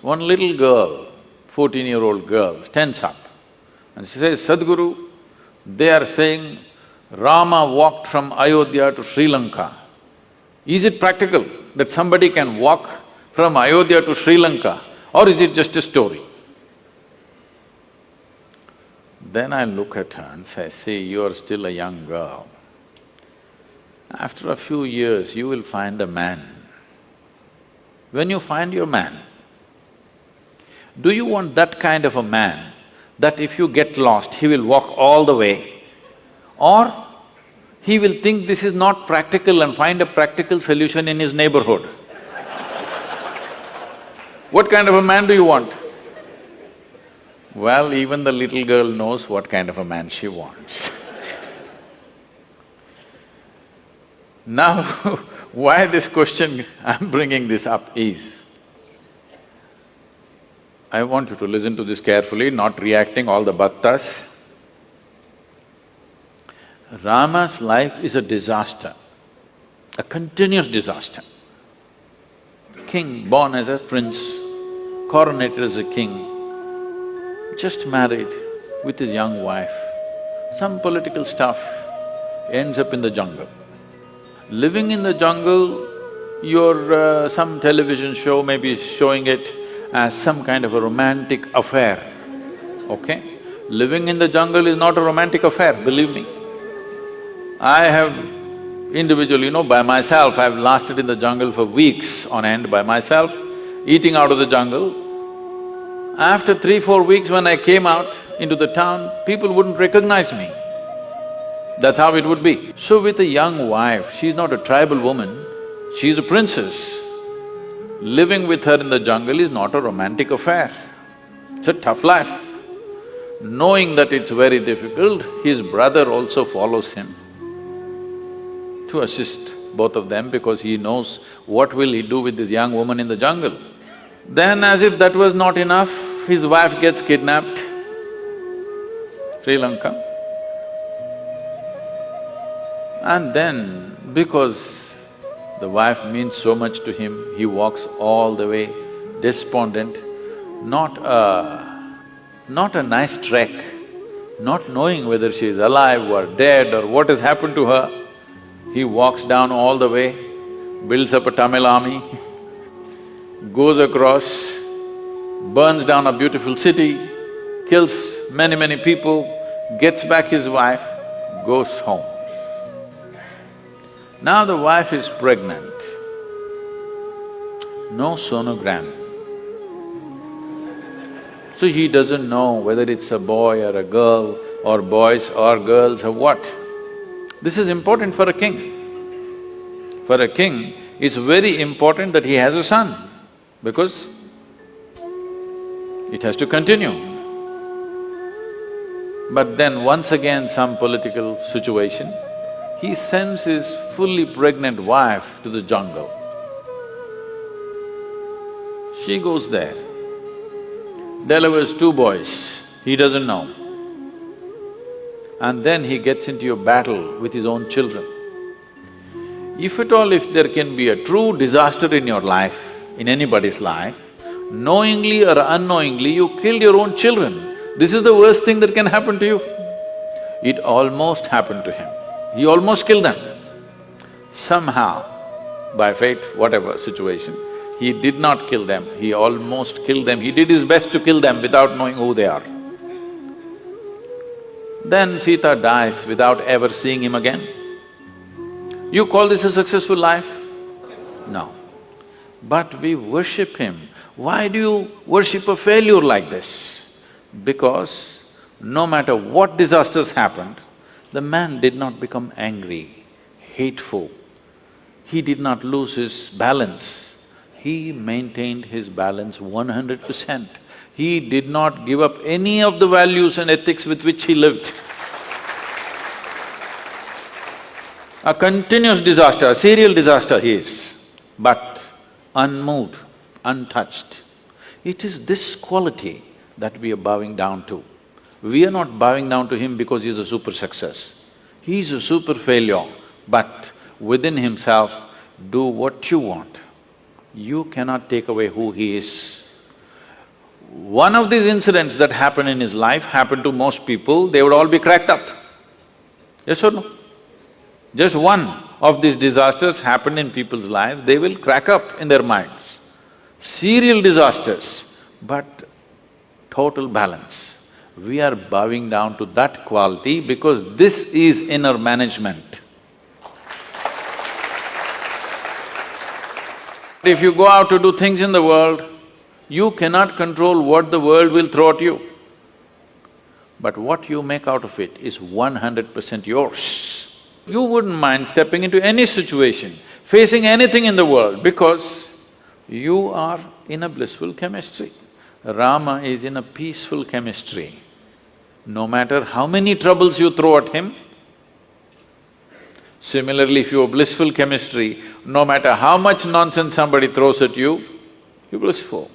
one little girl, 14-year-old girl, stands up and she says, Sadhguru, they are saying Rama walked from Ayodhya to Sri Lanka. Is it practical that somebody can walk from Ayodhya to Sri Lanka, or is it just a story? Then I look at her and say, see, you are still a young girl. After a few years, you will find a man. When you find your man, do you want that kind of a man that if you get lost, he will walk all the way? Or he will think this is not practical and find a practical solution in his neighborhood? What kind of a man do you want? Well, even the little girl knows what kind of a man she wants. Now, why this question I'm bringing this up is, I want you to listen to this carefully, not reacting all the bhaktas. Rama's life is a disaster, a continuous disaster. King born as a prince, coronated as a king, just married with his young wife, some political stuff, ends up in the jungle. Living in the jungle, some television show may be showing it as some kind of a romantic affair, okay? Living in the jungle is not a romantic affair, believe me. I have individually, by myself, I've lasted in the jungle for weeks on end by myself, eating out of the jungle. After 3-4 weeks when I came out into the town, people wouldn't recognize me. That's how it would be. So with a young wife, she's not a tribal woman, she's a princess. Living with her in the jungle is not a romantic affair, it's a tough life. Knowing that it's very difficult, his brother also follows him to assist both of them because he knows what will he do with this young woman in the jungle. Then as if that was not enough, his wife gets kidnapped, Sri Lanka. And then, because the wife means so much to him, he walks all the way, despondent, not a nice trek, not knowing whether she is alive or dead or what has happened to her. He walks down all the way, builds up a Tamil army, goes across, burns down a beautiful city, kills many people, gets back his wife, goes home. Now the wife is pregnant, no sonogram. So he doesn't know whether it's a boy or a girl or boys or girls or what. This is important for a king. For a king, it's very important that he has a son because it has to continue. But then once again some political situation, he sends his fully pregnant wife to the jungle. She goes there, delivers 2 boys, he doesn't know. And then he gets into a battle with his own children. If at all, if there can be a true disaster in your life, in anybody's life, knowingly or unknowingly you killed your own children, this is the worst thing that can happen to you. It almost happened to him. He almost killed them. Somehow, by fate, whatever situation, he did not kill them, he almost killed them. He did his best to kill them without knowing who they are. Then Sita dies without ever seeing him again. You call this a successful life? No. But we worship him. Why do you worship a failure like this? Because no matter what disasters happened, the man did not become angry, hateful. He did not lose his balance. He maintained his balance 100%. He did not give up any of the values and ethics with which he lived. A continuous disaster, a serial disaster he is, but unmoved, untouched. It is this quality that we are bowing down to. We are not bowing down to him because he is a super success. He is a super failure, but within himself, do what you want. You cannot take away who he is. one of these incidents that happened in his life happened to most people, they would all be cracked up. Yes or no? Just one of these disasters happened in people's lives, they will crack up in their minds. Serial disasters, but total balance. We are bowing down to that quality because this is inner management. If you go out to do things in the world, you cannot control what the world will throw at you. But what you make out of it is 100% yours. You wouldn't mind stepping into any situation, facing anything in the world because you are in a blissful chemistry. Rama is in a peaceful chemistry. No matter how many troubles you throw at him, similarly, if you have blissful chemistry, no matter how much nonsense somebody throws at you, you're blissful.